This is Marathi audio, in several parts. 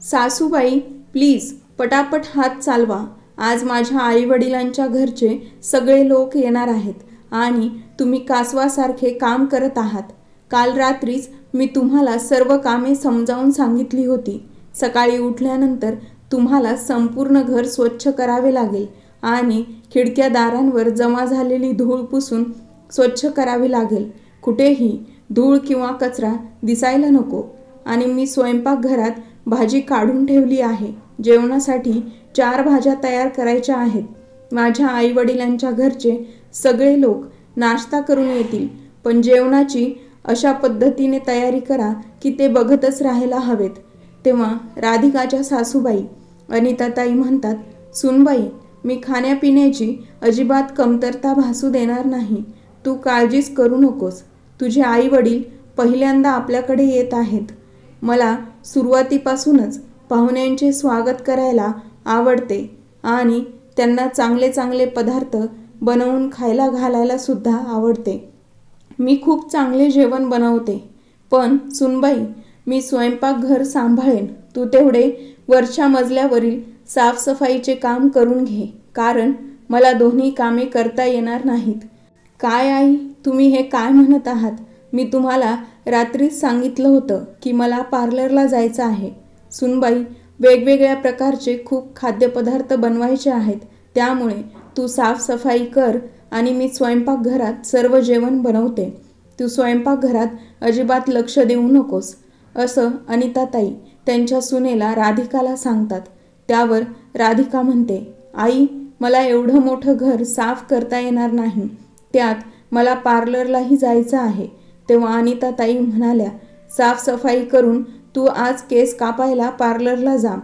सासूबाई, प्लीज पटापट हात चालवा. आज माझ्या आईवडिलांच्या घरचे सगळे लोक येणार आहेत आणि तुम्ही कासवासारखे काम करत आहात. काल रात्रीच मी तुम्हाला सर्व कामे समजावून सांगितली होती. सकाळी उठल्यानंतर तुम्हाला संपूर्ण घर स्वच्छ करावे लागेल आणि खिडक्या दारांवर जमा झालेली धूळ पुसून स्वच्छ करावी लागेल. कुठेही धूळ किंवा कचरा दिसायला नको. आणि मी स्वयंपाकघरात भाजी काढून ठेवली आहे. जेवणासाठी 4 भाज्या तयार करायच्या आहेत. माझ्या आईवडिलांच्या घरचे सगळे लोक नाश्ता करून येतील, पण जेवणाची अशा पद्धतीने तयारी करा की ते बघतच राहायला हवेत. तेव्हा राधिकाच्या सासूबाई अनिताताई म्हणतात, सुनबाई, मी खाण्यापिण्याची अजिबात कमतरता भासू देणार नाही. तू काळजीच करू नकोस. तुझे आईवडील पहिल्यांदा आपल्याकडे येत आहेत. मला सुरुवातीपासूनच पाहुण्यांचे स्वागत करायला आवडते आणि त्यांना चांगले चांगले पदार्थ बनवून खायला घालायला सुद्धा आवडते. मी खूप चांगले जेवण बनवते. पण सुनबाई, मी स्वयंपाकघर सांभाळेन. तू तेवढे वरच्या मजल्यावरील साफसफाईचे काम करून घे, कारण मला दोन्ही कामे करता येणार नाहीत. काय आई, तुम्ही हे काय म्हणत आहात? मी तुम्हाला रात्रीच सांगितलं होतं की मला पार्लरला जायचं आहे. सुनबाई, वेगवेगळ्या प्रकारचे खूप खाद्यपदार्थ बनवायचे आहेत, त्यामुळे तू साफसफाई कर आणि मी स्वयंपाकघरात सर्व जेवण बनवते. तू स्वयंपाकघरात अजिबात लक्ष देऊ नकोस, असं अनिताताई त्यांच्या सुनेला राधिकाला सांगतात. त्यावर राधिका म्हणते, आई, मला एवढं मोठं घर साफ करता येणार नाही. त्यात मला पार्लरलाही जायचं आहे. तेव्हा अनिताताई म्हणाल्या, साफसफाई करून तू आज केस कापायला पार्लरला जा.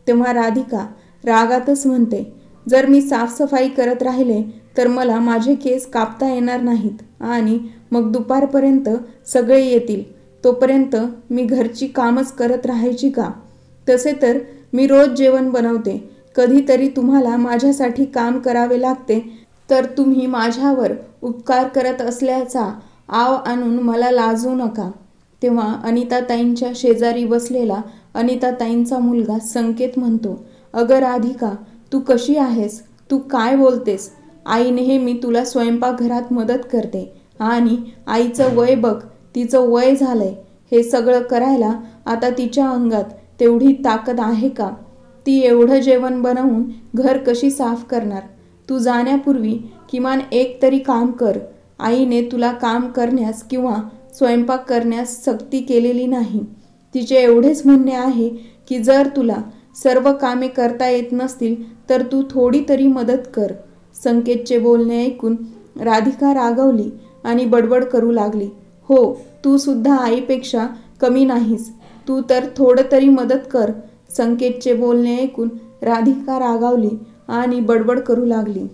तेव्हा राधिका रागातच म्हणते, जर मी साफसफाई करत राहिले तर मला माझे केस कापता येणार नाहीत आणि मग दुपारपर्यंत सगळे येतील. तोपर्यंत मी घरची कामच करत राहायची का? तसे तर मी रोज जेवण बनवते. कधीतरी तुम्हाला माझ्यासाठी काम करावे लागते तर तुम्ही माझ्यावर उपकार करत असल्याचा आव आणून मला लाजवू नका. तेव्हा अनिताताईंच्या शेजारी बसलेला अनिताताईंचा मुलगा संकेत म्हणतो, अगं राधिका, तू कशी आहेस? तू काय बोलतेस? आई नेहमी तुला स्वयंपाकघरात मदत करते आणि आईचं वय बघ, तिचं वय झालंय. हे सगळं करायला आता तिच्या अंगात तेवढी ताकद आहे का? ती एवढं जेवण बनवून घर कशी साफ करणार? तू जाण्यापूर्वी किमान एक तरी काम कर. आईने तुला काम करण्यास किंवा स्वयंपाक करण्यास सक्ती केलेली नाही. तिचे एवढेच म्हणणे आहे की जर तुला सर्व कामे करता येत नसतील तर तू थोडी तरी मदत कर. संकेतचे बोलणे ऐकून राधिका रागवली आणि बडबड करू लागली, हो, तू सुद्धा आईपेक्षा कमी नाहीस. तू तर थोडं तरी मदत कर. संकेतचे बोलणे ऐकून राधिका रागावली आणि बडबड करू लागली,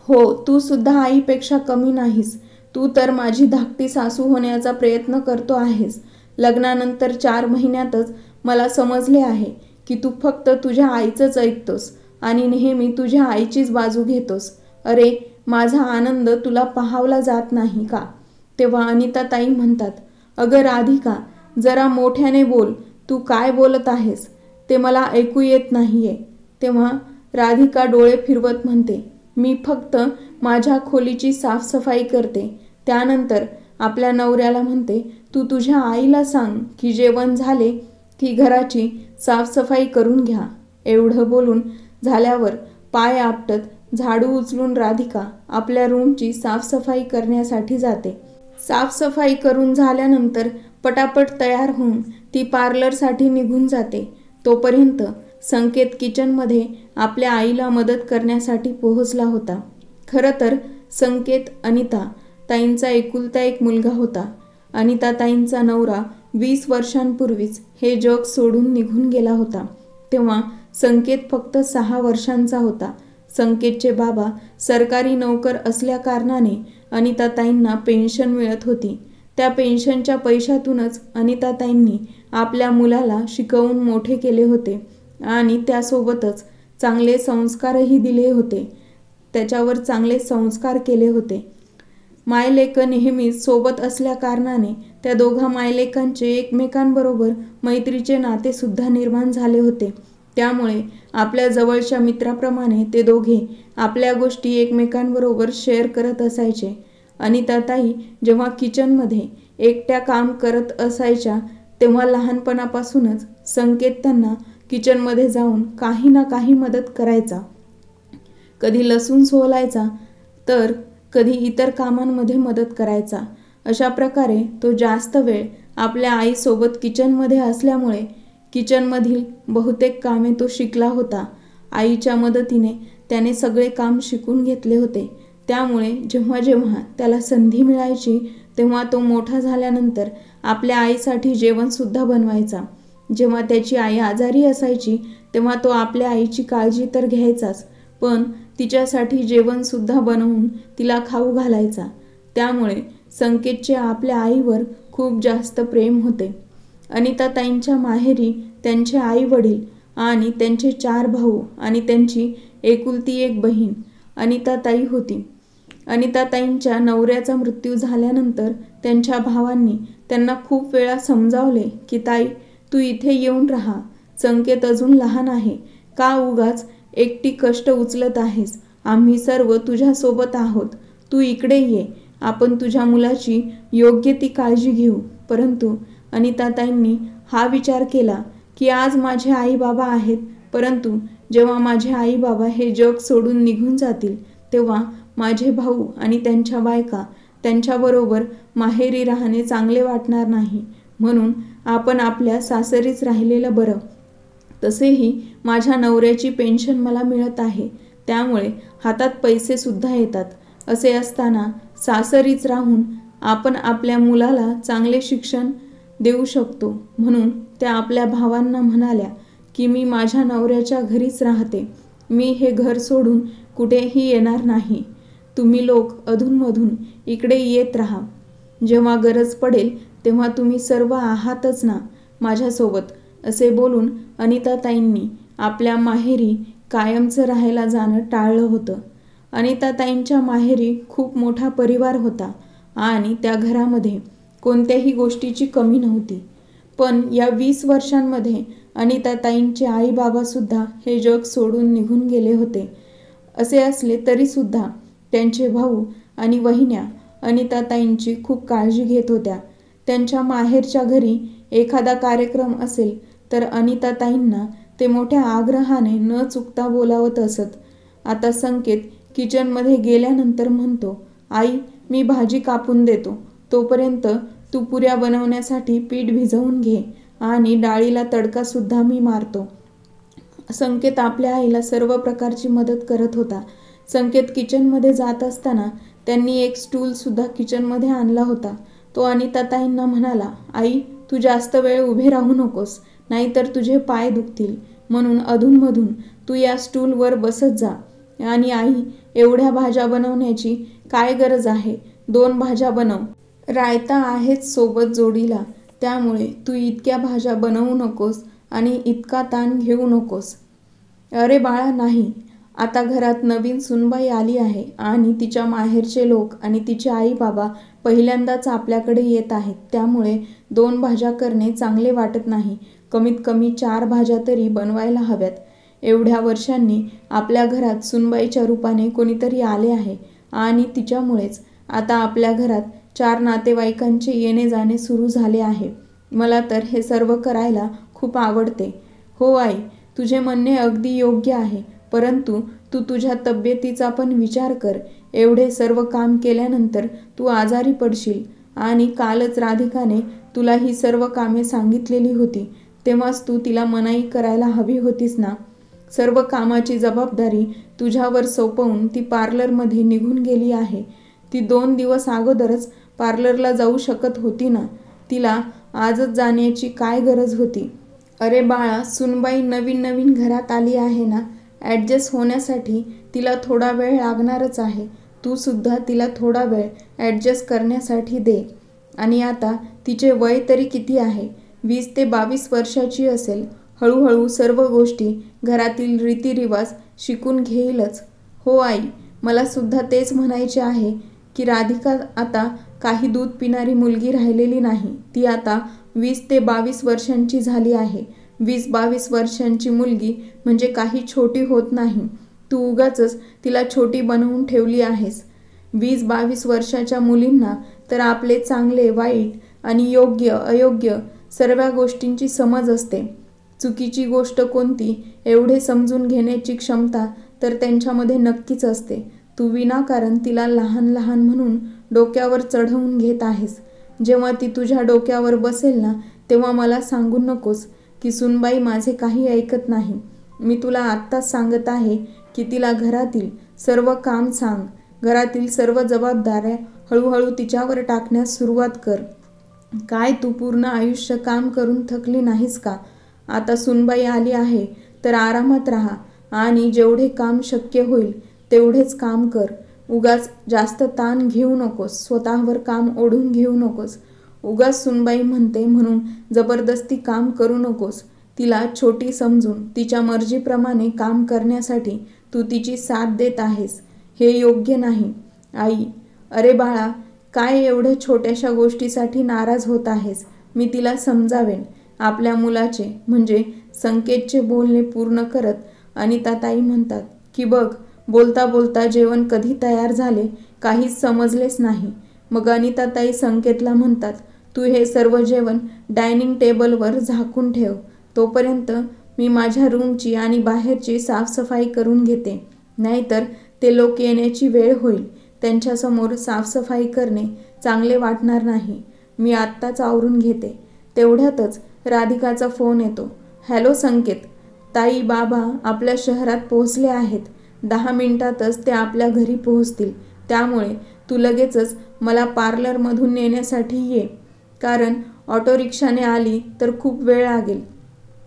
हो, तू सुद्धा आईपेक्षा कमी नाहीस. तू तर माझी धाकटी सासू होण्याचा प्रयत्न करतो आहेस. लग्नानंतर 4 महिन्यातच मला समजले आहे की तू फक्त तुझ्या आईचंच ऐकतोस आणि नेहमी तुझ्या आईचीच बाजू घेतोस. अरे, माझा आनंद तुला पाहावला जात नाही का? तेव्हा अनिताताई म्हणतात, अगं राधिका, जरा मोठ्याने बोल. तू काय बोलत आहेस ते मला ऐकू येत नाहीये. तेव्हा राधिका डोळे फिरवत म्हणते, मी फक्त माझ्या खोलीची साफसफाई करते. त्यानंतर आपल्या नवऱ्याला म्हणते, तू तुझ्या आईला सांग की जेवण झाले की घराची साफसफाई करून घ्या. एवढं बोलून झाल्यावर पाय आपटत झाडू उचलून राधिका आपल्या रूमची साफसफाई करण्यासाठी जाते. साफसफाई करून झाल्यानंतर पटापट तयार होऊन ती पार्लरसाठी निघून जाते. तोपर्यंत संकेत किचनमध्ये आपल्या आईला मदत करण्यासाठी पोहोचला होता. खरं तर संकेत अनिता ताईंचा एकुलता एक मुलगा होता. अनिता ताईंचा नवरा 20 वर्षांपूर्वीच हे जग सोडून निघून गेला होता. तेव्हा संकेत फक्त 6 वर्षांचा होता. संकेतचे बाबा सरकारी नोकर असल्या कारणाने अनिता ताईंना पेन्शन मिळत होती. त्या पेन्शनच्या पैशातूनच अनिता ताईंनी आपल्या मुलाला शिकवून मोठे केले होते आणि त्यासोबतच चांगले संस्कारही दिले होते. त्याच्यावर चांगले संस्कार केले होते. मायलेक नेहमीच सोबत असल्याकारणाने त्या दोघा मायलेकांचे एकमेकांबरोबर मैत्रीचे नाते सुद्धा निर्माण झाले होते. त्यामुळे आपल्या जवळच्या मित्राप्रमाणे ते दोघे आपल्या गोष्टी एकमेकांबरोबर शेअर करत असायचे. अनिताताई जेव्हा किचनमध्ये एकट्या काम करत असायच्या तेव्हा लहानपणापासूनच संकेत त्यांना किचनमध्ये जाऊन काही ना काही मदत करायचा. कधी लसूण सोलायचा तर कधी इतर कामांमध्ये मदत करायचा. अशा प्रकारे तो जास्त वेळ आपल्या आईसोबत किचनमध्ये असल्यामुळे किचनमधील बहुतेक कामे तो शिकला होता. आईच्या मदतीने त्याने सगळे काम शिकून घेतले होते. त्यामुळे जेव्हा जेव्हा त्याला संधी मिळायची तेव्हा तो मोठा झाल्यानंतर आपल्या आईसाठी जेवणसुद्धा बनवायचा. जेव्हा त्याची आई आजारी असायची तेव्हा तो आपल्या आईची काळजी तर घ्यायचाच, पण तिच्यासाठी जेवणसुद्धा बनवून तिला खाऊ घालायचा. त्यामुळे संकेतचे आपल्या आईवर खूप जास्त प्रेम होते. अनिताताईंच्या माहेरी त्यांचे आई वडील आणि त्यांचे 4 भाऊ आणि त्यांची एकुलती एक बहीण अनिताताई होती. अनिताताईंच्या नवऱ्याचा मृत्यू झाल्यानंतर त्यांच्या भावांनी त्यांना खूप वेळा समजावले की ताई, तू इथे येऊन राहा. संकेत अजून लहान आहे. का उगाच एकटी कष्ट उचलत आहेस? आम्ही सर्व तुझ्यासोबत आहोत. तू इकडे ये. आपण तुझ्या मुलाची योग्य ती काळजी घेऊ. परंतु अनिताताईंनी हा विचार केला की आज माझे आई बाबा आहेत, परंतु जेव्हा माझे आई बाबा हे जग सोडून निघून जातील तेव्हा माझे भाऊ आणि त्यांच्या बायका त्यांच्याबरोबर माहेरी राहणे चांगले वाटणार नाही. म्हणून आपण आपल्या सासरीच राहिलेलं बरं. तसेही माझ्या नवऱ्याची पेन्शन मला मिळत आहे, त्यामुळे हातात पैसे सुद्धा येतात. असे असताना सासरीच राहून आपण आपल्या मुलाला चांगले शिक्षण देऊ शकतो. म्हणून त्या आपल्या भावांना म्हणाल्या की मी माझ्या नवऱ्याच्या घरीच राहते. मी हे घर सोडून कुठेही येणार नाही. तुम्ही लोक अधूनमधून इकडे येत राहा. जेव्हा गरज पडेल तेव्हा तुम्ही सर्व आहातच ना माझ्यासोबत. असे बोलून अनिताताईंनी आपल्या माहेरी कायमचं राहायला जाणं टाळलं होतं. अनिताताईंच्या माहेरी खूप मोठा परिवार होता आणि त्या घरामध्ये कोणत्याही गोष्टीची कमी नव्हती. पण या 20 वर्षांमध्ये अनिताताईंचे आई बाबासुद्धा हे जग सोडून निघून गेले होते. असे असले तरीसुद्धा त्यांचे भाऊ आणि वहिन्या अनिताताईंची खूप काळजी घेत होत्या. त्यांच्या माहेरच्या घरी एखादा कार्यक्रम असेल तर अनिताताईंना ते मोठ्या आग्रहाने न चुकता बोलावत असत. आता संकेत किचनमध्ये गेल्यानंतर म्हणतो, आई, मी भाजी कापून देतो. तोपर्यंत तू पुऱ्या बनवण्यासाठी पीठ भिजवून घे आणि डाळीला तडकासुद्धा मी मारतो. संकेत आपल्या आईला सर्व प्रकारची मदत करत होता. संकेत किचनमध्ये जात असताना त्यांनी एक स्टूलसुद्धा किचनमध्ये आणला होता. तो अनिताताईंना म्हणाला, आई, तू जास्त वेळ उभे राहू नकोस, नाहीतर तुझे पाय दुखतील. म्हणून अधूनमधून तू या स्टूलवर बसत जा. आणि आई, एवढ्या भाज्या बनवण्याची काय गरज आहे? 2 भाज्या बनव. रायता आहेच सोबत जोडीला. त्यामुळे तू इतक्या भाज्या बनवू नकोस आणि इतका ताण घेऊ नकोस. अरे बाळा, नाही. आता घरात नवीन सुनबाई आली आहे आणि तिच्या माहेरचे लोक आणि तिचे आई बाबा पहिल्यांदाच आपल्याकडे येत आहेत. त्यामुळे 2 भाज्या करणे चांगले वाटत नाही. कमीत कमी 4 भाज्या तरी बनवायला हव्यात. एवढ्या वर्षांनी आपल्या घरात सुनबाईच्या रूपाने कोणीतरी आले आहे आणि तिच्यामुळेच आता आपल्या घरात 4 नातेवाईकांचे येणे जाणे सुरू झाले आहे. मला तर हे सर्व करायला खूप आवडते. हो आई, तुझे म्हणणे अगदी योग्य आहे, परंतु तू तुझ्या तब्येतीचा पण विचार कर. एवढे सर्व काम केल्यानंतर तू आजारी पडशील आणि कालच राधिकाने तुला ही सर्व कामे सांगितलेली होती, तेव्हाच तू तिला मनाई करायला हवी होतीस ना. सर्व कामाची जबाबदारी तुझ्यावर सोपवून ती पार्लरमध्ये निघून गेली आहे. ती 2 दिवस अगोदरच पार्लरला जाऊ शकत होती ना. तिला आजच जाण्याची काय गरज होती? अरे बाळा, सुनबाई नवीन घरात आली आहे ना. ॲडजस्ट होण्यासाठी तिला थोडा वेळ लागणारच आहे. तू सुद्धा तिला थोडा वेळ ॲडजस्ट करण्यासाठी दे. आणि आता तिचे वय तरी किती आहे? 20 ते 22 वर्षाची असेल. हळूहळू सर्व गोष्टी, घरातील रीतिरिवाज शिकून घेईलच. हो आई, मला सुद्धा तेच म्हणायचे आहे की राधिका आता काही दूध पिणारी मुलगी राहिलेली नाही. ती आता 20 ते 22 वर्षांची झाली आहे. 20-22 वर्षांची मुलगी म्हणजे काही छोटी होत नाही. तू उगाचच तिला छोटी बनवून ठेवली आहेस. 20-22 वर्षाच्या मुलींना तर आपले चांगले वाईट आणि योग्य अयोग्य सर्व गोष्टींची समज असते. चुकीची गोष्ट कोणती एवढे समजून घेण्याची क्षमता तर त्यांच्यामध्ये नक्कीच असते. तू विनाकारण तिला लहान लहान म्हणून डोक्यावर चढवून घेत आहेस. जेव्हा ती तुझ्या डोक्यावर बसेल ना, तेव्हा मला सांगू नकोस की सुनबाई माझे काही ऐकत नाही. मी तुला आत्ताच सांगत आहे की तिला घरातील सर्व काम सांग. घरातील सर्व जबाबदाऱ्या हळूहळू तिच्यावर टाकण्यास सुरुवात कर. काय तू पूर्ण आयुष्य काम करून थकली नाहीस का? आता सुनबाई आली आहे तर आरामात राहा आणि जेवढे काम शक्य होईल तेवढेच काम कर. उगाच जास्त ताण घेऊ नकोस. स्वतःवर काम ओढून घेऊ नकोस. उगाच सुनबाई म्हणते म्हणून जबरदस्ती काम करू नकोस. तिला छोटी समजून तिच्या मर्जीप्रमाणे काम करण्यासाठी तू तिची साथ देत आहेस. हे योग्य नाही. आई, अरे बाळा, काय एवढ्या छोट्याशा गोष्टीसाठी नाराज होत आहेस? मी तिला समजावेन. आपल्या मुलाचे म्हणजे संकेतचे बोलणे पूर्ण करत अनिताताई म्हणतात की बघ, बोलता बोलता जेवण कधी तयार झाले काहीच समजलेच नाही. मग अनिताताई संकेतला म्हणतात, तू हे सर्व जेवण डायनिंग टेबलवर झाकून ठेव. तोपर्यंत मी माझ्या रूमची आणि बाहेरची साफसफाई करून घेते. नाहीतर ते लोक येण्याची वेळ होईल. त्यांच्यासमोर साफसफाई करणे चांगले वाटणार नाही. मी आत्ताच आवरून घेते. तेवढ्यातच राधिकाचा फोन येतो. हॅलो संकेत, ताई बाबा आपल्या शहरात पोहोचले आहेत. 10 मिनिटातच ते आपल्या घरी पोहोचतील. त्यामुळे तू लगेचच मला पार्लरमधून नेण्यासाठी ये. कारण ऑटो रिक्षाने आली तर खूप वेळ लागेल.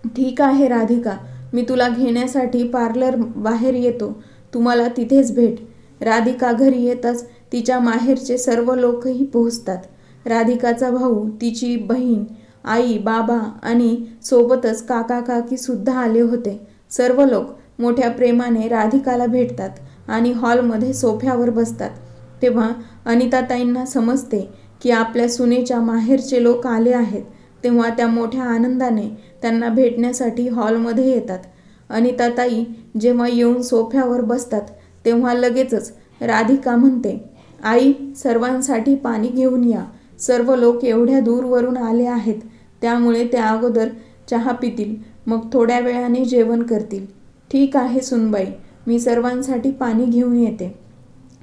ठीक आहे राधिका, मी तुला घेण्यासाठी पार्लर बाहेर येतो. तुम्हाला तिथेच भेट. राधिका घरी येताच तिच्या माहेरचे सर्व लोकही पोहोचतात. राधिकाचा भाऊ, तिची बहीण, आई बाबा आणि सोबतच काका काकी सुद्धा आले होते. सर्व लोक मोठ्या प्रेमाने राधिकाला भेटतात आणि हॉलमध्ये सोफ्यावर बसतात. तेव्हा अनिताताईंना समजते की आपल्या सुनेच्या माहेरचे लोक आले आहेत. तेव्हा त्या मोठ्या आनंदाने त्यांना भेटण्यासाठी हॉलमध्ये येतात. अनिताताई जेव्हा येऊन सोफ्यावर बसतात तेव्हा लगेचच राधिका म्हणते, आई, सर्वांसाठी पाणी घेऊन या. सर्व लोक एवढ्या दूरवरून आले आहेत, त्यामुळे ते अगोदर चहा पितील, मग थोड्या वेळाने जेवण करतील. ठीक आहे सुनबाई, मी सर्वांसाठी पाणी घेऊन येते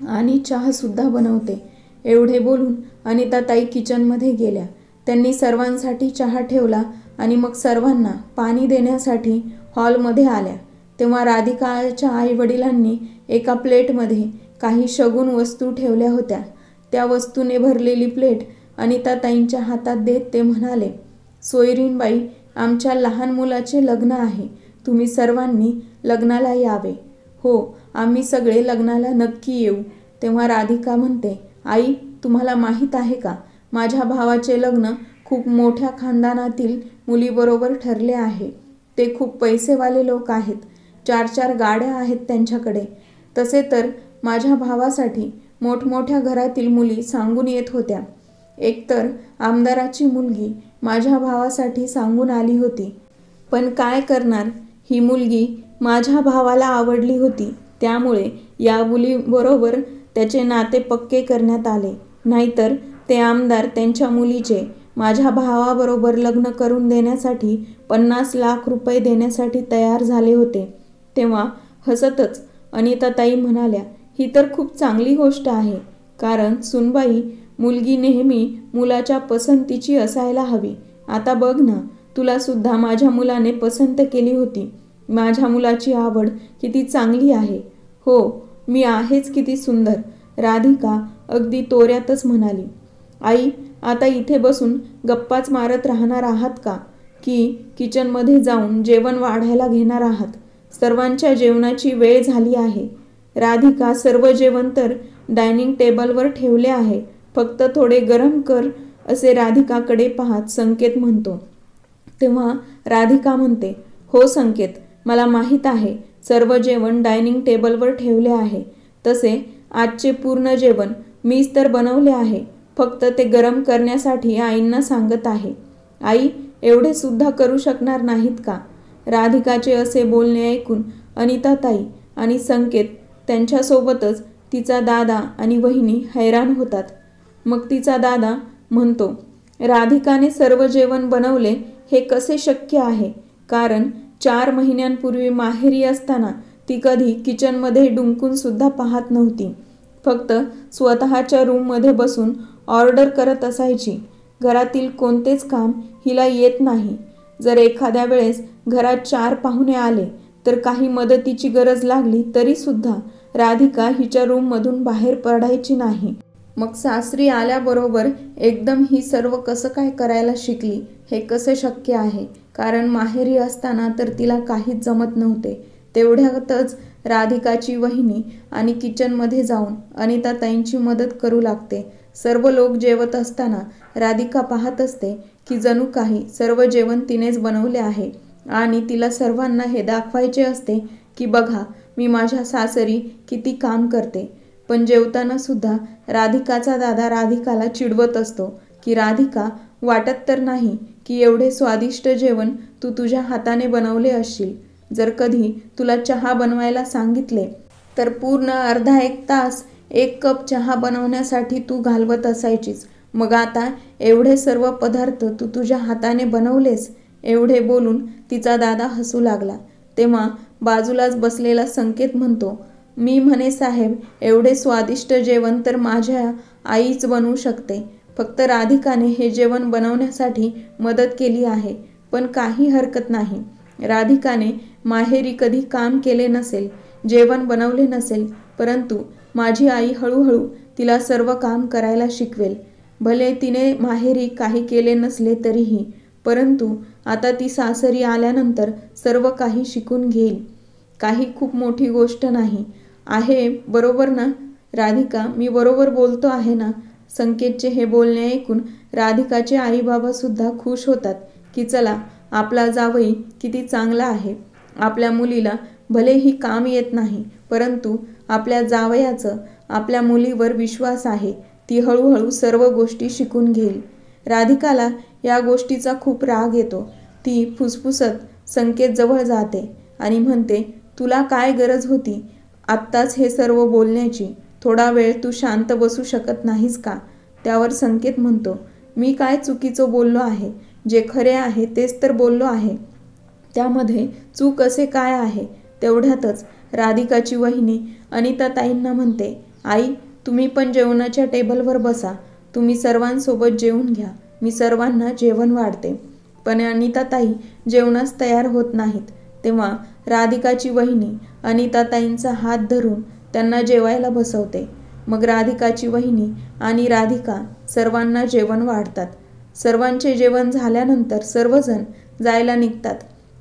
आणि चहासुद्धा बनवते. एवढे बोलून अनिताताई किचनमध्ये गेल्या. त्यांनी सर्वांसाठी चहा ठेवला आणि मग सर्वांना पाणी देण्यासाठी हॉलमध्ये आल्या. तेव्हा राधिकाच्या आईवडिलांनी एका प्लेटमध्ये काही शगुन वस्तू ठेवल्या होत्या. त्या वस्तूने भरलेली प्लेट अनिताताईंच्या हातात देत ते म्हणाले, सोयरीणबाई, आमच्या लहान मुलाचे लग्न आहे. तुम्ही सर्वांनी लग्नाला यावे. हो, आम्ही सगळे लग्नाला नक्की येऊ. तेव्हा राधिका म्हणते, आई, तुम्हाला माहीत आहे का, माझ्या भावाचे लग्न खूप मोठ्या खानदानातील मुलीबरोबर ठरले आहे. ते खूप पैसेवाले लोक आहेत. 4-4 गाड्या आहेत त्यांच्याकडे. तसे तर माझ्या भावासाठी मोठमोठ्या घरातील मुली सांगून येत होत्या. एकतर आमदाराची मुलगी माझ्या भावासाठी सांगून आली होती. पण काय करणार, ही मुलगी माझ्या भावाला आवडली होती. त्यामुळे या मुलीबरोबर त्याचे नाते पक्के करण्यात आले. नाहीतर ते आमदार त्यांच्या मुलीचे माझ्या भावाबरोबर लग्न करून देण्यासाठी 50 लाख रुपये देण्यासाठी तयार झाले होते. तेव्हा हसतच अनिताताई म्हणाल्या, ही तर खूप चांगली गोष्ट आहे. कारण सुनबाई, मुलगी नेहमी मुलाच्या पसंतीची असायला हवी. आता बघ ना, तुला सुद्धा माझ्या मुलाने पसंत केली होती. माझ्या मुलाची आवड किती चांगली आहे. हो, मी आहेच किती सुंदर. राधिका अगदी तोऱ्यातच म्हणाली, आई, आता इथे बसून गप्पाच मारत राहणार आहात का, की किचनमध्ये जाऊन जेवण वाढायला घेणार आहात? सर्वांच्या जेवणाची वेळ झाली आहे. राधिका, सर्व जेवण तर डायनिंग टेबलवर ठेवले आहे. फक्त थोडे गरम कर, असे राधिकाकडे पाहत संकेत म्हणतो. तेव्हा राधिका म्हणते, हो संकेत, मला माहीत आहे. सर्व जेवण डायनिंग टेबलवर ठेवले आहे. तसे आजचे पूर्ण जेवण मीच तर बनवले आहे, फक्त ते गरम करण्यासाठी आईंना सांगत आहे. आई एवढे सुद्धा करू शकणार नाहीत का? राधिकाचे असे बोलणे ऐकून अनिताताई आणि संकेत त्यांच्यासोबतच तिचा दादा आणि वहिनी हैराण होतात. मग तिचा दादा म्हणतो, राधिकाने सर्व जेवण बनवले हे कसे शक्य आहे? कारण 4 महिन्यांपूर्वी माहेरी असताना ती कधी किचनमध्ये डुंकून सुद्धा पाहत नव्हती. फक्त स्वतःच्या रूममध्ये बसून ऑर्डर करत असायची. घरातील कोणतेच काम हिला येत नाही. जर एखाद्या वेळेस घरात 4 पाहुणे आले तर काही मदतीची गरज लागली तरी सुद्धा राधिका हिच्या रूममधून बाहेर पडायची नाही. मग सासरी आल्याबरोबर एकदम ही सर्व कसं काय करायला शिकली? हे कसे शक्य आहे? कारण माहेरी असताना तर तिला काहीच जमत नव्हते. तेवढ्यातच राधिकाची वहिनी आणि किचनमध्ये जाऊन अनिताताईंची मदत करू लागते. सर्व लोक जेवत असताना राधिका पाहत असते की जणू काही सर्व जेवण तिनेच बनवले आहे आणि तिला सर्वांना हे दाखवायचे असते की बघा मी माझ्या सासरी किती काम करते. पण जेवताना सुद्धा राधिकाचा दादा राधिकाला चिडवत असतो की राधिका, वाटत तर नाही की एवढे स्वादिष्ट जेवण तू तुझ्या हाताने बनवले असशील. जर कधी तुला चहा बनवायला सांगितले तर पूर्ण अर्धा 1 तास 1 कप चहा बनवण्यासाठी तू घालवत असायचीस. मग आता एवढे सर्व पदार्थ तू तुझ्या हाताने बनवलेस? एवढे बोलून तिचा दादा हसू लागला. तेव्हा बाजूलाच बसलेला संकेत म्हणतो, मी म्हणे साहेब, एवढे स्वादिष्ट जेवण तर माझ्या आईच बनवू शकते. फक्त राधिकाने हे जेवण बनवण्यासाठी मदत केली आहे. पण काही हरकत नाही. राधिकाने माहेरी कधी काम केले नसेल, जेवण बनवले नसेल, परंतु माझी आई हळूहळू तिला सर्व काम करायला शिकवेल. भले तिने माहेरी काही केले नसले तरीही, परंतु आता ती सासरी आल्यानंतर सर्व काही शिकून घेईल. काही खूप मोठी गोष्ट नाही आहे, बरोबर ना राधिका? मी बरोबर बोलतो आहे ना? संकेतचे हे बोलणे ऐकून राधिकाचे आई बाबा सुद्धा खुश होतात की चला, आपला जावई किती चांगला आहे. आपल्या मुलीला भलेही काम येत नाही, परंतु आपल्या जावयाचं आपल्या मुलीवर विश्वास आहे. ती हळूहळू सर्व गोष्टी शिकून घेईल. राधिकाला या गोष्टीचा खूप राग येतो. ती फुसफुसत संकेत जवळ जाते आणि म्हणते, तुला काय गरज होती आत्ताच हे सर्व बोलण्याची? थोडा वेळ तू शांत बसू शकत नाहीस का? त्यावर संकेत म्हणतो, मी काय चुकीचं बोललो आहे? जे खरे आहे तेच तर बोललो आहे. त्यामध्ये चूक असे काय आहे? तेवढ्यातच राधिकाची वहिनी अनिताताईंना म्हणते, आई तुम्ही पण जेवणाच्या टेबलवर बसा. तुम्ही सर्वांसोबत जेवून घ्या. मी सर्वांना जेवण वाढते. पण अनिताताई जेवणास तयार होत नाहीत. तेव्हा राधिकाची वहिनी अनिताताईंचा हात धरून त्यांना जेवायला बसवते. मग राधिकाची वहिनी आणि राधिका सर्वांना जेवण वाढतात. सर्वांचे जेवण झाल्यानंतर सर्वजण जायला निघतात.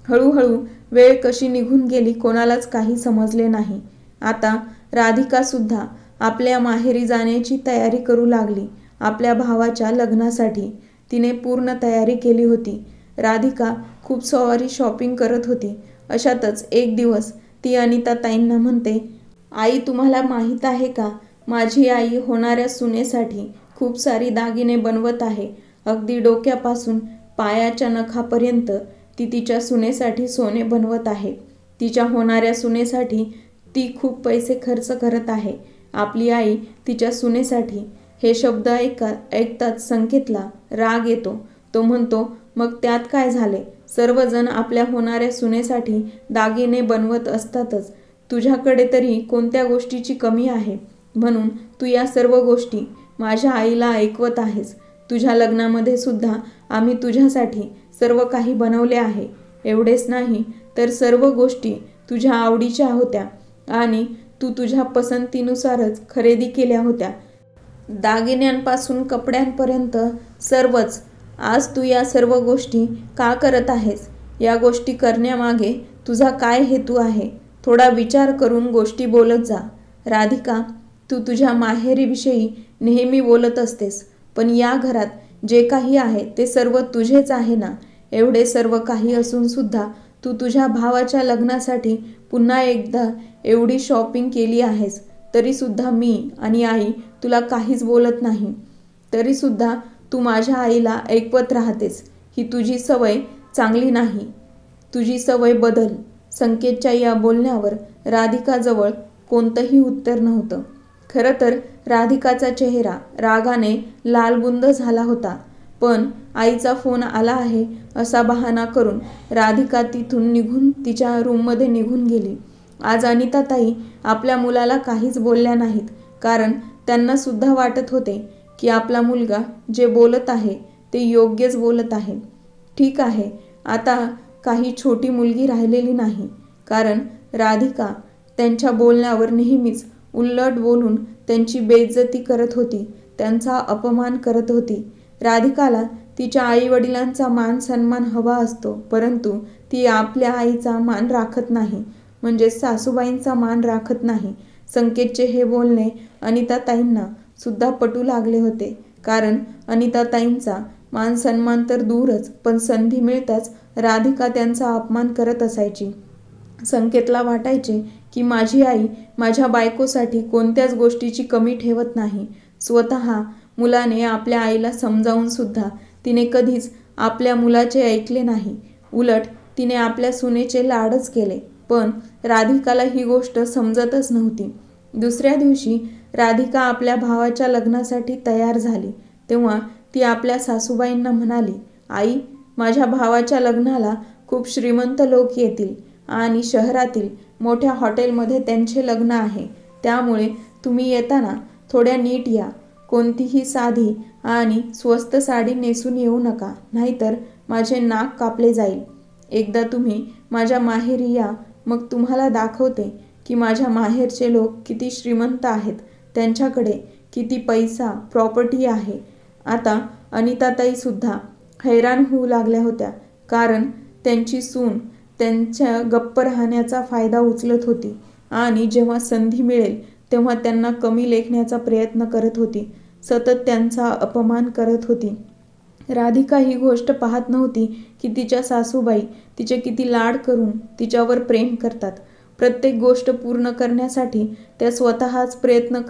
हळूहळू वेळ कशी निघून गेली कोणालाच काही समजले नाही. आता राधिका सुद्धा आपल्या माहेरी जाण्याची तयारी करू लागली. आपल्या भावाच्या लग्नासाठी तिने पूर्ण तयारी केली होती. राधिका खूप सारी शॉपिंग करत होती. अशातच एक दिवस ती अनिताताईंना म्हणते, आई तुम्हाला माहीत आहे का, माझी आई होणाऱ्या सुनेसाठी खूप सारी दागिने बनवत आहे. अगदी डोक्यापासून पायाच्या नखापर्यंत ती तिच्या सुनेसाठी सोने बनवत आहे. तिच्या होणाऱ्या सुनेसाठी ती खूप पैसे खर्च करत आहे. आपली आई तिच्या सुनेसाठी. हे शब्द ऐकताच संकेतला राग येतो. तो म्हणतो, मग त्यात काय झाले? सर्वजण आपल्या होणाऱ्या सुनेसाठी दागिने बनवत असतातच. तुझ्याकडे तरी कोणत्या गोष्टीची कमी आहे? म्हणून तू या सर्व गोष्टी माझ्या आईला ऐकवत आहेस. तुझ्या लग्नामध्ये सुद्धा आम्ही तुझ्यासाठी सर्व काही बनवले आहे. एवढेच नाही तर सर्व गोष्टी तुझ्या आवडीच्या होत्या आणि तू तुझ्या पसंतीनुसारच खरेदी केल्या होत्या. दागिन्यांपासून कपड्यांपर्यंत सर्वच. आज तू या सर्व गोष्टी का करत आहेस? या गोष्टी करण्यामागे तुझा काय हेतू आहे? थोडा विचार करून गोष्टी बोलत जा. राधिका, तू तुझ्या माहेरीविषयी नेहमी बोलत असतेस, पण या घरात जे काही आहे ते सर्व तुझेच आहे ना? एवढे सर्व काही असून सुद्धा तू तुझ्या भावाच्या लग्नासाठी पुन्हा एकदा एवढी शॉपिंग केली आहेस. तरीसुद्धा मी आणि आई तुला काहीच बोलत नाही, तरीसुद्धा तू माझ्या आईला ऐकवत राहतेस. ही तुझी सवय चांगली नाही. तुझी सवय बदल. संकेतच्या या बोलण्यावर राधिकाजवळ कोणतंही उत्तर नव्हतं. खरं तर राधिकाचा चेहरा रागाने लालबुंद झाला होता. पण आईचा फोन आला आहे असा बहाणा करून राधिका तिथून निघून तिच्या रूममध्ये निघून गेली. आज अनिताताई आपल्या मुलाला काहीच बोलल्या नाहीत, कारण त्यांना सुद्धा वाटत होते की आपला मुलगा जे बोलत आहे ते योग्यच बोलत आहे. ठीक आहे, आता काही छोटी मुलगी राहिलेली नाही, कारण राधिका त्यांच्या बोलण्यावर नेहमीच उलट बोलून त्यांची बेइज्जती करत होती, त्यांचा अपमान करत होती. राधिकाला तिच्या आईवडिलांचा मान सन्मान हवा असतो, परंतु ती आपल्या आईचा मान राखत नाही, म्हणजे सासूबाईंचा मान राखत नाही. संकेतचे हे बोलणे अनिताताईंना सुद्धा पटू लागले होते, कारण अनिताताईंचा मान सन्मान तर दूरच, पण संधी मिळताच राधिका त्यांचा अपमान करत असायची. संकेतला वाटायचे की माझी आई माझ्या बायकोसाठी कोणत्याच गोष्टीची कमी ठेवत नाही. स्वतः मुलाने आपल्या आईला समजावून सुद्धा तिने कधीच आपल्या मुलाचे ऐकले नाही. उलट तिने आपल्या सुनेचे लाडच केले. पण राधिकाला ही गोष्ट समजतच नव्हती. दुसऱ्या दिवशी राधिका आपल्या भावाच्या लग्नासाठी तयार झाली तेव्हा ती आपल्या सासूबाईंना म्हणाली, आई, माझ्या भावाच्या लग्नाला खूप श्रीमंत लोक येतील आणि शहरातील मोठ्या हॉटेलमध्ये त्यांचे लग्न आहे. त्यामुळे तुम्ही येताना थोड्या नीट या. कोणतीही साधी आणि स्वस्त साडी नेसून येऊ नका, नाहीतर माझे नाक कापले जाईल. एकदा तुम्ही माझ्या माहेरी या, मग तुम्हाला दाखवते की माझ्या माहेरचे लोक किती श्रीमंत आहेत, त्यांच्याकडे किती पैसा प्रॉपर्टी आहे. आता अनिताताईसुद्धा हैराण होऊ लागल्या होत्या, कारण त्यांची सून त्यांच्या गप्प राहण्याचा फायदा उचलत होती आणि जेव्हा संधी मिळेल तेव्हा त्यांना कमी लेखण्याचा प्रयत्न करत होती, सतत त्यांचा अपमान करत होती. राधिका ही गोष्ट पाहत नव्हती की तिच्या सासूबाई तिचे किती लाड करून तिच्यावर प्रेम करतात. प्रत्येक गोष्ट पूर्ण करण्यासाठी त्या स्वतःच प्रयत्न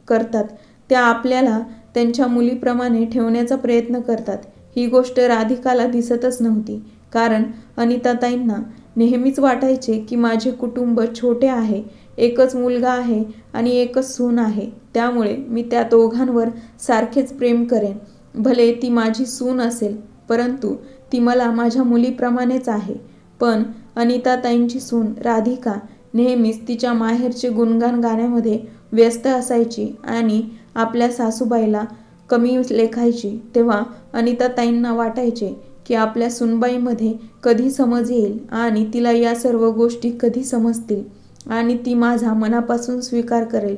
करतात. त्या आपल्याला त्यांच्या मुलीप्रमाणे ठेवण्याचा प्रयत्न करतात. ही गोष्ट राधिकाला दिसतच नव्हती, कारण अनिताताईंना नेहमीच वाटायचे की माझे कुटुंब छोटे आहे, एकच मुलगा आहे आणि एकच सून आहे, त्यामुळे मी त्या दोघांवर सारखेच प्रेम करेन. भले ती माझी सून असेल, परंतु ती मला माझ्या मुलीप्रमाणेच आहे. पण अनिताताईंची सून राधिका नेहमीच तिच्या माहेरचे गुणगान गाण्यामध्ये व्यस्त असायची आणि आपल्या सासूबाईला कमी लेखायची. तेव्हा अनिताताईंना वाटायचे की आपल्या सुनबाईमध्ये कधी समज येईल आणि तिला या सर्व गोष्टी कधी समजतील आणि ती माझा मनापासून स्वीकार करेल.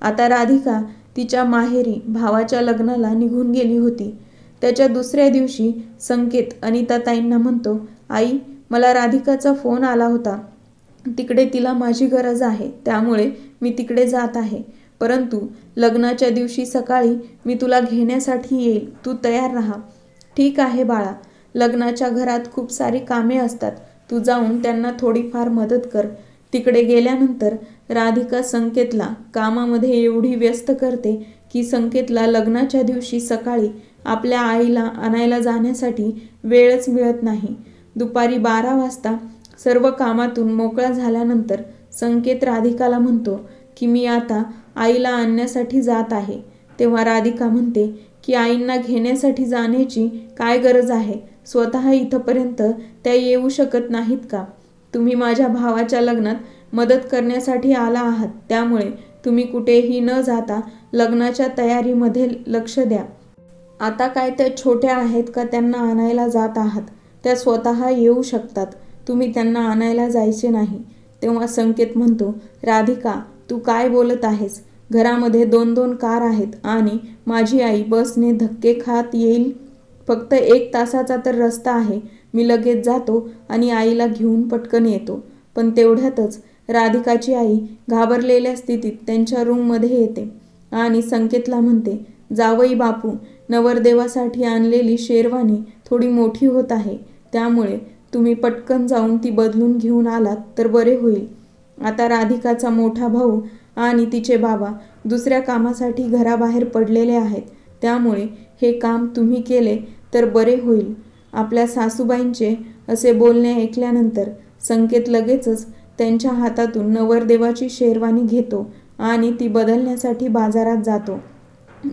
आता राधिका तिच्या माहेरी भावाच्या लग्नाला निघून गेली होती. त्याच्या दुसऱ्या दिवशी संकेत अनिताताईंना म्हणतो, आई, मला राधिकाचा फोन आला होता. तिकडे तिला माझी गरज आहे, त्यामुळे मी तिकडे जात आहे. परंतु लग्नाच्या दिवशी सकाळी मी तुला घेण्यासाठी येईल, तू तयार राहा. ठीक आहे बाळा, लग्नाच्या घरात खूप सारी कामे असतात, तू जाऊन त्यांना थोडीफार मदत कर. तिकडे गेल्यानंतर राधिका संकेतला कामामध्ये एवढी व्यस्त करते की संकेतला लग्नाच्या दिवशी सकाळी आपल्या आईला आणायला जाण्यासाठी वेळच मिळत नाही. दुपारी 12 वाजता सर्व कामातून मोकळा झाल्यानंतर संकेत राधिकाला म्हणतो की मी आता आईला आणण्यासाठी जात आहे. तेव्हा राधिका म्हणते की आईंना घेण्यासाठी जाण्याची काय गरज आहे, स्वतः इथपर्यंत त्या येऊ शकत नाहीत का? तुम्ही माझ्या भावाच्या लग्नात मदत करण्यासाठी आला आहात, त्यामुळे तुम्ही कुठेही न जाता लग्नाच्या तयारीमध्ये लक्ष द्या. आता काय त्या छोट्या आहेत का त्यांना आणायला जात आहात? त्या स्वतः येऊ शकतात, तुम्ही त्यांना आणायला जायचे नाही. तेव्हा संकेत म्हणतो, राधिका, तू काय बोलत आहेस? घरामध्ये 2-2 कार आहेत आणि माझी आई बसने धक्के खात येईल. फक्त 1 तासाचा तर रस्ता आहे. मी लगेच जातो आणि आईला घेऊन पटकन येतो. पण तेवढ्यातच राधिकाची आई घाबरलेल्या स्थितीत त्यांच्या रूममध्ये येते आणि संकेतला म्हणते, जावई बापू, नवरदेवासाठी आणलेली शेरवानी थोडी मोठी होत आहे, त्यामुळे तुम्ही पटकन जाऊन ती बदलून घेऊन आलात तर बरे होईल. आता राधिकाचा मोठा भाऊ आणि तिचे बाबा दुसऱ्या कामासाठी घराबाहेर पडलेले आहेत, त्यामुळे हे काम तुम्ही केले तर बरे होईल. आपल्या सासूबाईंचे असे बोलणे ऐकल्यानंतर संकेत लगेचच त्यांच्या हातातून नवरदेवाची शेरवानी घेतो आणि ती बदलण्यासाठी बाजारात जातो.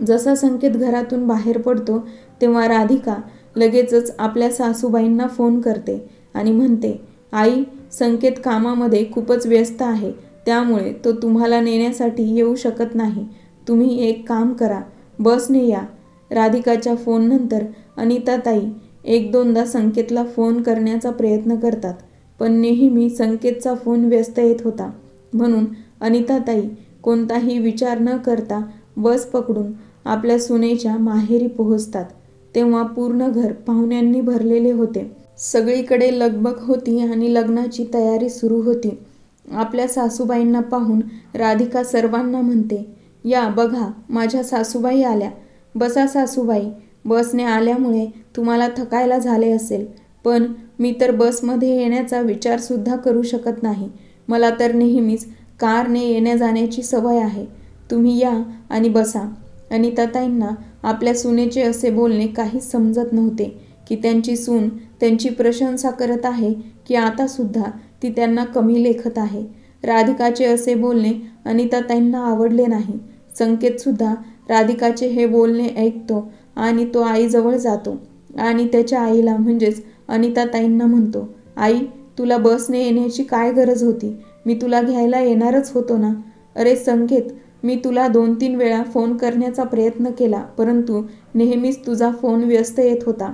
जसा संकेत घरातून बाहेर पडतो तेव्हा राधिका लगेचच आपल्या सासूबाईंना फोन करते आणि म्हणते, आई, संकेत कामामध्ये खूपच व्यस्त आहे, त्यामुळे तो तुम्हाला नेण्यासाठी येऊ शकत नाही. तुम्ही एक काम करा, बसने या. राधिकाच्या फोननंतर अनिताताई एक दोनदा संकेतला फोन करण्याचा प्रयत्न करतात, पण नेहमी संकेतचा फोन व्यस्त येत होता. म्हणून अनिताताई कोणताही विचार न करता बस पकडून आपल्या सुनेच्या माहेरी पोहोचतात. तेव्हा पूर्ण घर पाहुण्यांनी भरलेले होते. सगळीकडे लगबग होती आणि लग्नाची तयारी सुरू होती. आपल्या सासूबाईंना पाहून राधिका सर्वांना म्हणते, या बघा, माझ्या सासूबाई आल्या. बसा सासूबाई. बसने आल्यामुळे तुम्हाला थकायला झाले असेल, पण मी तर बसमध्ये येण्याचा विचारसुद्धा करू शकत नाही. मला तर नेहमीच कारने येण्या जाण्याची सवय आहे. तुम्ही या आणि बसा. अनिताताईंना आपल्या सुनेचे असे बोलणे काहीच समजत नव्हते की त्यांची सून त्यांची प्रशंसा करत आहे की आतासुद्धा ती त्यांना कमी लेखत आहे. राधिकाचे असे बोलणे अनिताताईंना आवडले नाही. संकेतसुद्धा राधिकाचे हे बोलणे ऐकतो आणि तो आईजवळ जातो आणि त्याच्या आईला म्हणजेच अनिताताईंना म्हणतो, आई, तुला बसने येण्याची काय गरज होती? मी तुला घ्यायला येणारच होतो ना. अरे संकेत, मी तुला 2-3 वेळा फोन करण्याचा प्रयत्न केला, परंतु नेहमीच तुझा फोन व्यस्त येत होता.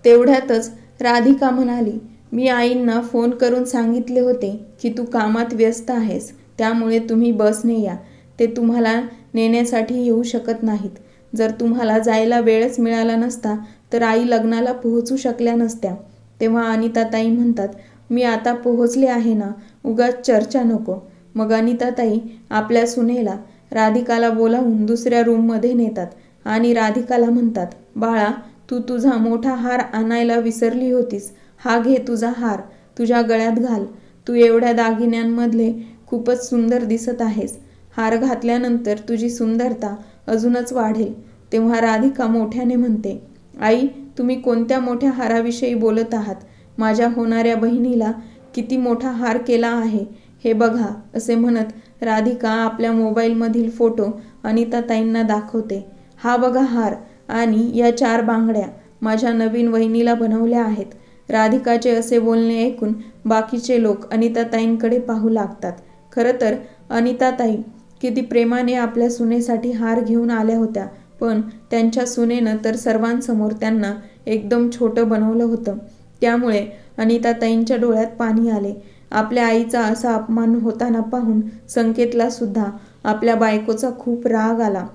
तेवढ्यातच राधिका म्हणाली, मी आईंना फोन करून सांगितले होते की तू कामात व्यस्त आहेस, त्यामुळे तुम्ही बसने या. ते तुम्हाला नेण्यासाठी येऊ शकत नाहीत. जर तुम्हाला जायला वेळच मिळाला नसता तर आई लग्नाला पोहोचू शकल्या नसत्या. तेव्हा अनिताताई म्हणतात, मी आता पोहोचले आहे ना, उगाच चर्चा नको. मग अनिताताई आपल्या सुनेला राधिकाला बोलावून दुसऱ्या रूममध्ये नेतात आणि राधिकाला म्हणतात, बाळा, तू तुझा मोठा हार आणायला विसरली होतीस. हा घे तुझा हार, तुझ्या गळ्यात घाल. तू एवढ्या दागिन्यांमधले खूपच सुंदर दिसत आहेस. हार घातल्यानंतर तुझी सुंदरता अजूनच वाढेल. तेव्हा राधिका मोठ्याने म्हणते, आई, तुम्ही कोणत्या मोठ्या हाराविषयी बोलत आहात? माझ्या होणाऱ्या बहिणीला किती मोठा हार केला आहे हे बघा. असे म्हणत राधिका आपल्या मोबाईलमधील फोटो अनिताताईंना दाखवते. हा बघा हार आणि या 4 बांगड्या माझ्या नवीन वहिनीला बनवल्या आहेत. राधिकाचे असे बोलणे ऐकून बाकीचे लोक अनिताताईंकडे पाहू लागतात. खरं तर अनिताताई किती प्रेमाने आपल्या सुनेसाठी हार घेऊन आल्या होत्या, पण त्यांच्या सुनेनं तर सर्वांसमोर त्यांना एकदम छोटं बनवलं होतं. त्यामुळे अनिताताईंच्या डोळ्यात पाणी आले. आपल्या आईचा असा अपमान होताना पाहून संकेतला सुद्धा आपल्या बायकोचा खूप राग आला,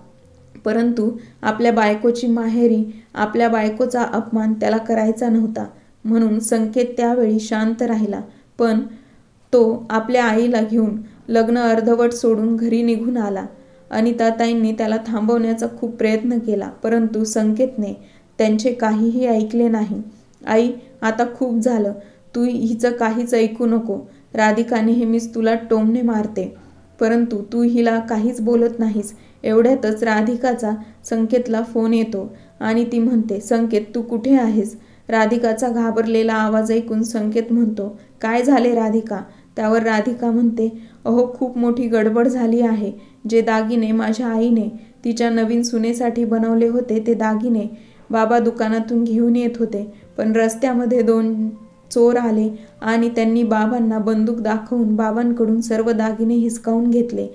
परंतु आपल्या बायकोची माहेरी आपल्या बायकोचा अपमान त्याला करायचा नव्हता. म्हणून संकेत त्यावेळी शांत राहिला. पण तो आपल्या आईला घेऊन लग्न अर्धवट सोडून घरी निघून आला. अनिताताईंनी त्याला थांबवण्याचा खूप प्रयत्न केला, परंतु संकेतने त्यांचे काहीही ऐकले नाही. आई, आता खूप झालं. तू हिचं काहीच ऐकू नको. राधिका नेहमीच तुला टोमणे मारते, परंतु तू हिला काहीच बोलत नाहीस. एवढ्यातच राधिकाचा संकेतला फोन येतो आणि ती म्हणते, संकेत, तू कुठे आहेस? राधिकाचा घाबरलेला आवाज ऐकून संकेत म्हणतो, काय झाले राधिका? त्यावर राधिका म्हणते, अहो, खूप मोठी गडबड झाली आहे. जे दागिने माझ्या आईने तिच्या नवीन सुनेसाठी बनवले होते ते दागिने बाबा दुकानातून घेऊन येत होते, पण रस्त्यामध्ये 2 चोर आले आणि त्यांनी बाबांना बंदूक दाखवून बाबांकडून सर्व दागिने हिसकावून घेतले.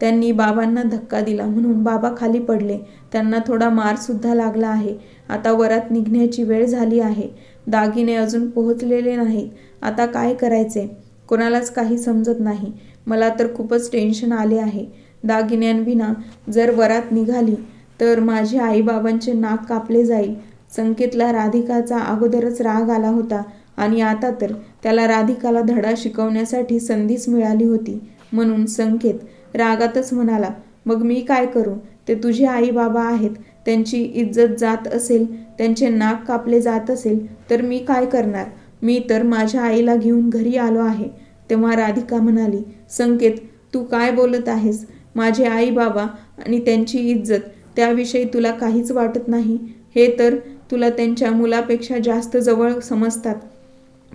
त्यांनी बाबांना धक्का दिला म्हणून बाबा खाली पडले. त्यांना थोडा मारसुद्धा लागला आहे. आता वरात निघण्याची वेळ झाली आहे. दागिने अजून पोहोचलेले नाहीत. आता काय करायचे? कोणालाच काही समजत नाही. मला तर खूपच टेन्शन आले आहे. दागिन्यांविना जर वरात निघाली तर माझे आईबाबांचे नाक कापले जाईल. संकेतला राधिकाचा अगोदरच राग आला होता आणि आता तर त्याला राधिकाला धडा शिकवण्यासाठी संधीच मिळाली होती. म्हणून संकेत रागातच म्हणाला, मग मी काय करू? ते तुझे आई बाबा आहेत. त्यांची इज्जत जात असेल, त्यांचे नाक कापले जात असेल तर मी काय करणार? मी तर माझ्या आईला घेऊन घरी आलो आहे. तेव्हा राधिका म्हणाली, संकेत, तू काय बोलत आहेस? माझे आई बाबा आणि त्यांची इज्जत, त्याविषयी तुला काहीच वाटत नाही. हे तर तुला त्यांच्या मुलापेक्षा जास्त जवळ समजतात.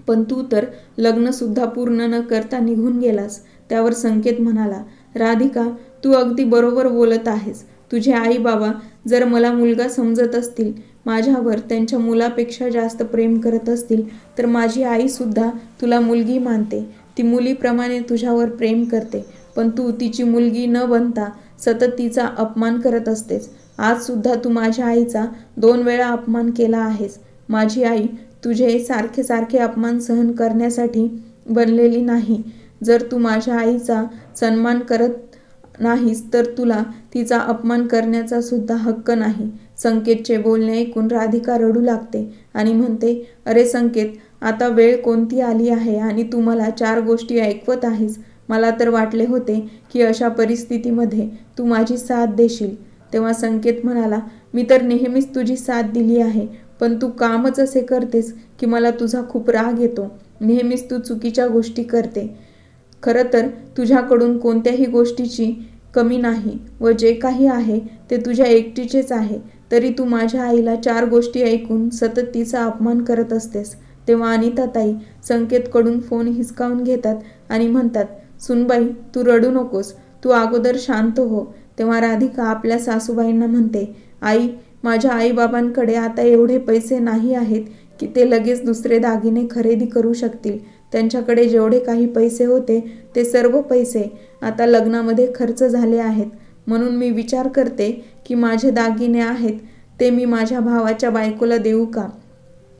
पण तू तर लग्नसुद्धा पूर्ण न करता निघून गेलास. त्यावर संकेत म्हणाला, राधिका, तू अगदी बरोबर बोलत आहेस. तुझे आई बाबा जर मला मुलगा समजत असतील, माझ्यावर त्यांच्या मुलापेक्षा जास्त प्रेम करत असतील, तर माझी आईसुद्धा तुला मुलगी मानते. ती मुलीप्रमाणे तुझ्यावर प्रेम करते. पण तू तिची मुलगी न बनता सतत तिचा अपमान करत असतेस. आजसुद्धा तू माझ्या आईचा 2 वेळा अपमान केला आहेस. माझी आई तुझे सारखे सारखे अपमान सहन करण्यासाठी बनलेली नाही. जर तू माझ्या आईचा सन्मान करत नाहीस तर तुला तिचा अपमान करण्याचा सुद्धा हक्क नाही. संकेतचे बोलणे ऐकून राधिका रडू लागते आणि म्हणते, अरे संकेत, आता वेळ कोणती आली आहे आणि तू मला 4 गोष्टी ऐकवत आहेस. मला तर वाटले होते की अशा परिस्थितीमध्ये तू माझी साथ देशील. तेव्हा संकेत म्हणाला, मी तर नेहमीच तुझी साथ दिली आहे, पण तू कामच असे करतेस की मला तुझा खूप राग येतो. नेहमीच तू चुकीच्या गोष्टी करते. खरं तर तुझ्याकडून कोणत्याही गोष्टीची कमी नाही व जे काही आहे ते तुझ्या एकटीचेच आहे. तरी तू माझ्या आईला 4 गोष्टी ऐकून सतत तिचा अपमान करत असतेस. तेव्हा अनिताताई संकेतकडून फोन हिसकावून घेतात आणि म्हणतात, सुनबाई, तू रडू नकोस, तू अगोदर शांत हो. तेव्हा राधिका आपल्या सासूबाईंना म्हणते, आई, माझ्या आईबाबांकडे आता एवढे पैसे नाही आहेत की ते लगेच दुसरे दागिने खरेदी करू शकतील. त्यांच्याकडे जेवढे काही पैसे होते ते सर्व पैसे आता लग्नामध्ये खर्च झाले आहेत. म्हणून मी विचार करते की माझे दागिने आहेत ते मी माझ्या भावाच्या बायकोला देऊ का?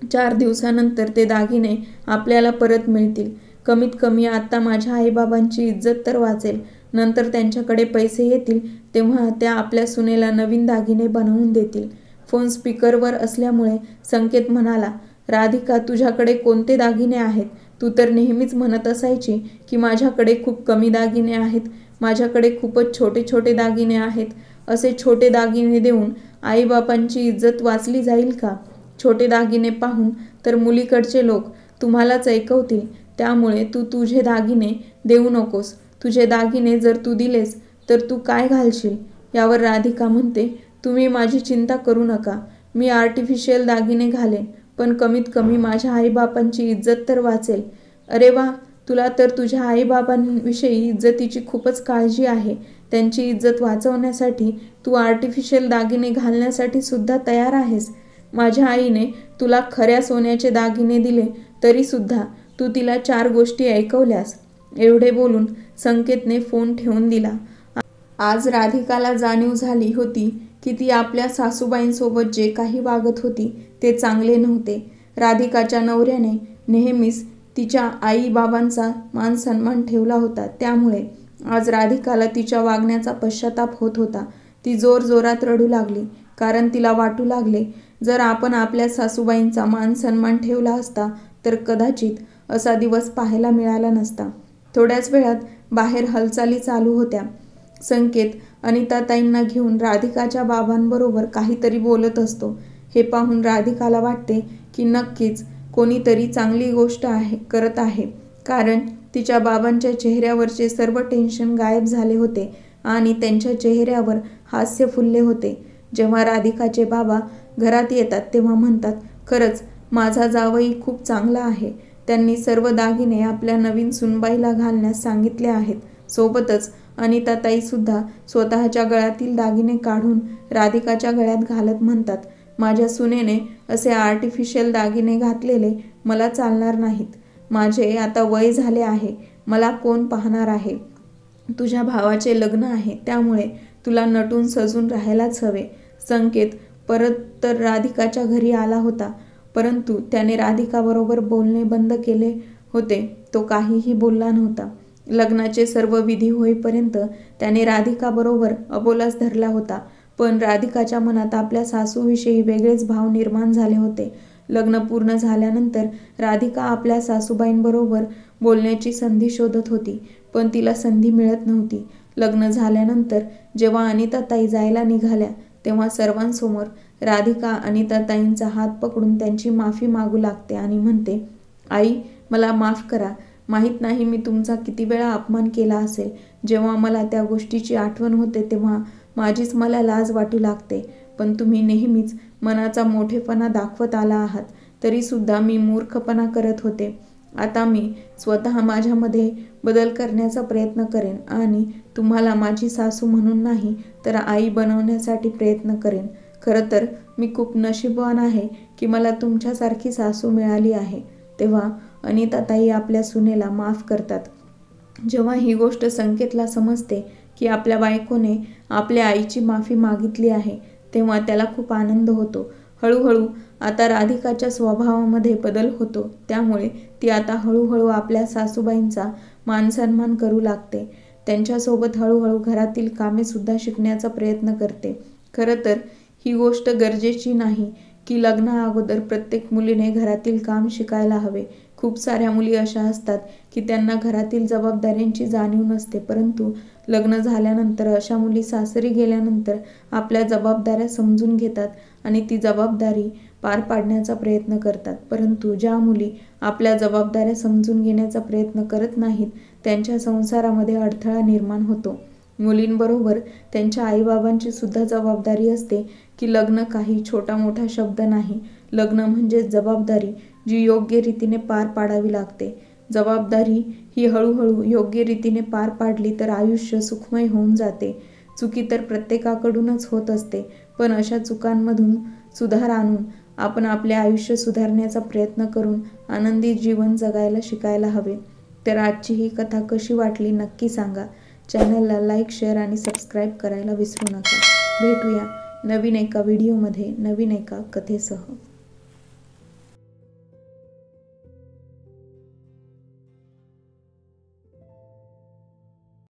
4 दिवसानंतर ते दागिने आपल्याला परत मिळतील. कमीत कमी आता माझ्या आईबाबांची इज्जत तर वाचेल. नंतर त्यांच्याकडे पैसे येतील तेव्हा त्या आपल्या सुनेला नवीन दागिने बनवून देतील. फोन स्पीकरवर असल्यामुळे संकेत म्हणाला, राधिका, तुझ्याकडे कोणते दागिने आहेत? तू तर नेहमीच म्हणत असायची की माझ्याकडे खूप कमी दागिने आहेत, माझ्याकडे खूपच छोटे छोटे दागिने आहेत. असे छोटे दागिने देऊन आईबापांची इज्जत वाचली जाईल का? छोटे दागिने पाहून तर मुलीकडचे लोक तुम्हालाच ऐकवतील. त्यामुळे तू तुझे दागिने देऊ नकोस. तुझे दागिने जर तू दिलेस तर तू काय घालशील? यावर राधिका म्हणते, तुम्ही माझी चिंता करू नका. मी आर्टिफिशियल दागिने घालेन, पण कमीत कमी माझ्या आईबापांची इज्जत तर वाचेल. अरे वा, तुला तर तुझ्या आईबाबांविषयी इज्जतीची खूपच काळजी आहे. त्यांची इज्जत वाचवण्यासाठी तू आर्टिफिशियल दागिने घालण्यासाठी सुद्धा तयार आहेस. माझ्या आईने तुला खऱ्या सोन्याचे दागिने दिले तरीसुद्धा तू तिला 4 गोष्टी ऐकवल्यास. एवढे बोलून संकेतने फोन ठेवून दिला. आज राधिकाला जाणीव झाली होती की ती आपल्या सासूबाईंसोबत जे काही वागत होती ते चांगले नव्हते. राधिकाच्या नवऱ्याने नेहमीच तिच्या आई-बाबांचा मान सन्मान ठेवला होता. त्यामुळे आज राधिकाला तिच्या वागण्याचा पश्चाताप होत होता. ती जोरजोरात रडू लागली, कारण तिला वाटू लागले, जर आपण आपल्या सासूबाईंचा मान सन्मान ठेवला असता तर कदाचित असा दिवस पाहायला मिळाला नसता. थोड्याच वेळात बाहेर हालचाली चालू होत्या. संकेत अनिताताईंना घेऊन राधिकाच्या बाबांबरोबर काहीतरी बोलत असतो. हे पाहून राधिकाला वाटते की नक्कीच कोणीतरी चांगली गोष्ट करत आहे, कारण तिच्या बाबांच्या चेहऱ्यावरचे सर्व टेन्शन गायब झाले होते आणि त्यांच्या चेहऱ्यावर हास्य फुलले होते. जेव्हा राधिकाचे बाबा घरात येतात तेव्हा म्हणतात, खरंच माझा जावई खूप चांगला आहे. त्यांनी सर्व दागिने आपल्या नवीन सुनबाईला घालण्यास सांगितले आहेत. सोबतच अनिताताईसुद्धा स्वतःच्या गळ्यातील दागिने काढून राधिकाच्या गळ्यात घालत म्हणतात, माझ्या सुनेने असे आर्टिफिशियल दागिने घातलेले मला चालणार नाहीत. माझे आता वय झाले आहे. मला कोण पाहणार आहे? तुझ्या भावाचे लग्न आहे, त्यामुळे तुला नटून सजून राहायलाच हवे. संकेत परत तर राधिकाच्या घरी आला होता, परंतु त्याने राधिकाबरोबर बोलणे बंद केले होते. तो काहीही बोलला नव्हता. लग्नाचे सर्व विधी होईपर्यंत त्याने राधिकाबरोबर अबोलाच धरला होता. पण राधिकाच्या मनात आपल्या सासूविषयी वेगळेच भाव निर्माण झाले होते. लग्न पूर्ण झाल्यानंतर राधिका आपल्या सासूबाईंबरोबर बोलण्याची संधी शोधत होती, पण तिला संधी मिळत नव्हती. लग्न झाल्यानंतर जेव्हा अनिताताई जायला निघाल्या तेव्हा सर्वांसमोर राधिका अनिताताईंचा हात पकडून त्यांची माफी मागू लागते आणि म्हणते, आई, मला माफ करा. माहीत नाही मी तुमचा किती वेळा अपमान केला असेल. जेव्हा मला त्या गोष्टीची आठवण होते तेव्हा माझीच मला लाज वाटू लागते. पण तुम्ही नेहमीच मनाचा मोठेपणा दाखवत आला आहात. तरीसुद्धा मी मूर्खपणा करत होते. आता मी स्वतः माझ्यामध्ये बदल करण्याचा प्रयत्न करेन आणि तुम्हाला माझी सासू म्हणून नाही तर आई बनवण्यासाठी प्रयत्न करेन. खरं तर मी खूप नशीबवान आहे की मला तुमच्यासारखी सासू मिळाली आहे. तेव्हा अनिताताई आपल्या सुनेला माफ करतात. जेव्हा ही गोष्ट संकेतला समजते की आपल्या बायकोने आपल्या आईची माफी मागितली आहे तेव्हा त्याला खूप आनंद होतो. हळूहळू आता राधिकाच्या स्वभावामध्ये बदल होतो. त्यामुळे ती आता हळूहळू आपल्या सासूबाईंचा मानसन्मान करू लागते. त्यांच्यासोबत हळूहळू घरातील कामेसुद्धा शिकण्याचा प्रयत्न करते. खरं तर ही गोष्ट गरजेची नाही की लग्ना अगोदर प्रत्येक मुलीने घरातील काम शिकायला हवे. खूप साऱ्या मुली अशा असतात की त्यांना घरातील जबाबदाऱ्यांची जाणीव नसते, परंतु लग्न झाल्यानंतर अशा मुली सासरी गेल्यानंतर आपल्या जबाबदाऱ्या समजून घेतात आणि ती जबाबदारी पार पाडण्याचा प्रयत्न करतात. परंतु ज्या मुली आपल्या जबाबदाऱ्या समजून घेण्याचा प्रयत्न करत नाहीत त्यांच्या संसारामध्ये अडथळा निर्माण होतो. मुलींबरोबर त्यांच्या आईबाबांची सुद्धा जबाबदारी असते की लग्न काही छोटा मोठा शब्द नाही. लग्न म्हणजे जबाबदारी जी योग्य रीतीने पार पाडावी लागते. जबाबदारी ही हळूहळू योग्य रीतीने पार पाडली तर आयुष्य सुखमय होऊन जाते. चुकी तर प्रत्येकाकडूनच होत असते, पण अशा चुकांमधून सुधार आणून आपण आपले आयुष्य सुधारण्याचा प्रयत्न करून आनंदी जीवन जगायला शिकायला हवे. तर आजची ही कथा कशी वाटली नक्की सांगा. चॅनलला लाईक, शेअर आणि सबस्क्राईब करायला विसरू नका. भेटूया नवीन एका व्हिडिओमध्ये नवीन एका कथेसह.